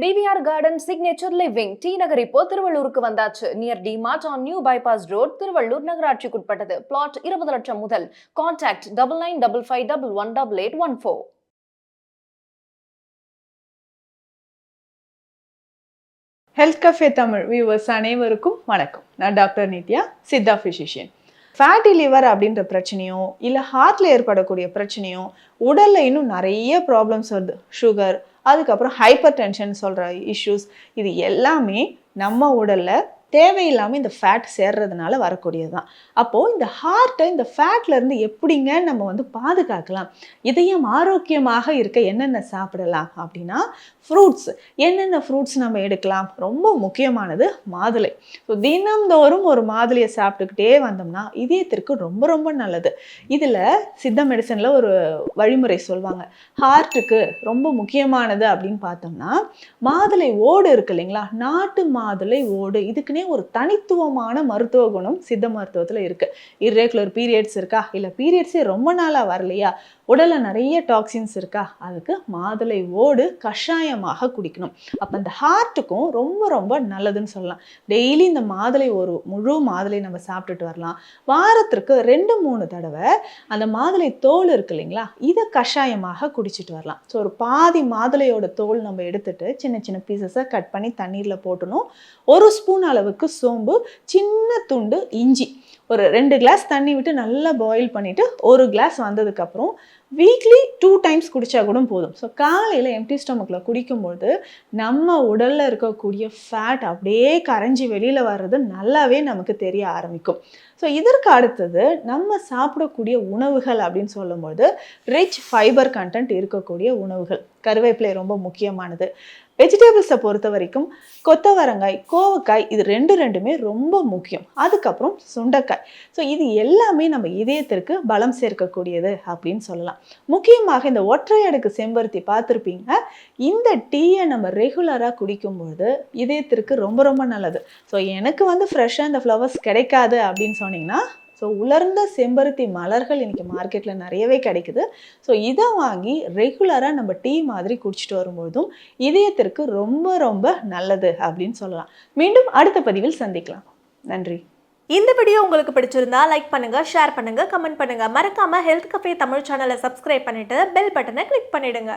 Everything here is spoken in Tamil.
DVR garden signature living T Nagar இப்போ திருவள்ளூருக்கு வந்தாச்சு. Near D Mart on new bypass road, Tiruvallur நகராட்சிக்குட்பட்டது. பிளாட் 20 லட்சம் முதல். Contact 9955511814. Health cafe Tamil viewers அனைவருக்கும் வணக்கம். நான் doctor Nithya, Siddha physician. Fatty liver அப்படின்ற பிரச்சனையோ இல்லை ஹார்ட்டில் ஏற்படக்கூடிய பிரச்சனையோ, உடலில் இன்னும் நிறைய ப்ராப்ளம்ஸ் வருது. சுகர், அதுக்கப்புறம் ஹைப்பர் டென்ஷன் சொல்கிற இஷ்யூஸ், இது எல்லாமே நம்ம உடலில் தேவையில்லாமல் இந்த ஃபேட் சேர்றதுனால வரக்கூடியது தான். அப்போது இந்த ஹார்ட்டை இந்த ஃபேட்லேருந்து எப்படிங்க நம்ம பாதுகாக்கலாம், இதயம் ஆரோக்கியமாக இருக்க என்னென்ன சாப்பிடலாம் அப்படின்னா, ஃப்ரூட்ஸ். என்னென்ன ஃப்ரூட்ஸ் நம்ம எடுக்கலாம்? ரொம்ப முக்கியமானது மாதுளை. ஸோ தினம்தோறும் ஒரு மாதுளையை சாப்பிட்டுக்கிட்டே வந்தோம்னா இதயத்திற்கு ரொம்ப ரொம்ப நல்லது. இதில் சித்த மெடிசனில் ஒரு வழிமுறை சொல்லுவாங்க. ஹார்ட்டுக்கு ரொம்ப முக்கியமானது அப்படின்னு பார்த்தோம்னா, மாதுளை ஓடு இருக்கு இல்லைங்களா, நாட்டு மாதுளை ஓடு. இதுக்குன்னே ஒரு தனித்துவமான மருத்துவ குணம் சித்த மருத்துவத்தில் இருக்குது. இர்ரெகுலர் பீரியட்ஸ் இருக்கா, இல்லை பீரியட்ஸே ரொம்ப நாளாக வரலையா, உடலில் நிறைய டாக்ஸின்ஸ் இருக்கா, அதுக்கு மாதுளை ஓடு கஷாயமாக குடிக்கணும். அப்போ அந்த ஹார்ட்டுக்கும் ரொம்ப ரொம்ப நல்லதுன்னு சொல்லலாம். டெய்லி இந்த மாதுளை, ஒரு முழு மாதுளை நம்ம சாப்பிட்டுட்டு வரலாம். வாரத்திற்கு 2-3 தடவை அந்த மாதுளை தோல் இருக்கு இல்லைங்களா, இதை கஷாயமாக குடிச்சிட்டு வரலாம். ஸோ ஒரு பாதி மாதுளையோட தோல் நம்ம எடுத்துட்டு சின்ன சின்ன பீசஸாக கட் பண்ணி தண்ணீரில் போட்டணும். 1 ஸ்பூன் அளவுக்கு சோம்பு, சின்ன துண்டு இஞ்சி, ஒரு 2 கிளாஸ் தண்ணி விட்டு நல்லா பாயில் பண்ணிவிட்டு 1 கிளாஸ் வந்ததுக்கப்புறம் வீக்லி 2 டைம்ஸ் குடித்தா கூட போதும். ஸோ காலையில் எம்டி ஸ்டொமக்கில் குடிக்கும்போது நம்ம உடலில் இருக்கக்கூடிய ஃபேட் அப்படியே கரைஞ்சி வெளியில் வர்றது நல்லாவே நமக்கு தெரிய ஆரம்பிக்கும். ஸோ இதற்கு அடுத்தது நம்ம சாப்பிடக்கூடிய உணவுகள் அப்படின்னு சொல்லும்போது ரிச் ஃபைபர் கண்டென்ட் இருக்கக்கூடிய உணவுகள். கருவேப்பிலை ரொம்ப முக்கியமானது. வெஜிடபிள்ஸை பொறுத்த வரைக்கும் கொத்தவரங்காய், கோவக்காய், இது ரெண்டுமே ரொம்ப முக்கியம். அதுக்கப்புறம் சுண்டைக்காய். ஸோ இது எல்லாமே நம்ம இதயத்திற்கு பலம் சேர்க்கக்கூடியது அப்படின்னு சொல்லலாம். முக்கியமாக இந்த ஒற்றை அடுக்கு செம்பருத்தி பார்த்துருப்பீங்க. இந்த டீயை நம்ம ரெகுலராக குடிக்கும்பொழுது இதயத்திற்கு ரொம்ப ரொம்ப நல்லது. ஸோ எனக்கு ஃப்ரெஷ்ஷாக இந்த ஃப்ளவர்ஸ் கிடைக்காது அப்படின்னு சொன்னீங்கன்னா, ஸோ உலர்ந்த செம்பருத்தி மலர்கள் இன்றைக்கி மார்க்கெட்டில் நிறையவே கிடைக்குது. ஸோ இதை வாங்கி ரெகுலராக நம்ம டீ மாதிரி குடிச்சிட்டு வரும்போதும் இதயத்திற்கு ரொம்ப ரொம்ப நல்லது அப்படின்னு சொல்லலாம். மீண்டும் அடுத்த பதிவில் சந்திக்கலாம். நன்றி. இந்த வீடியோ உங்களுக்கு பிடிச்சிருந்தா லைக் பண்ணுங்க, ஷேர் பண்ணுங்க, கமெண்ட் பண்ணுங்க. மறக்காம ஹெல்த் கஃபே தமிழ் சேனலை சப்ஸ்கிரைப் பண்ணிட்டு பெல் பட்டனை கிளிக் பண்ணிடுங்க.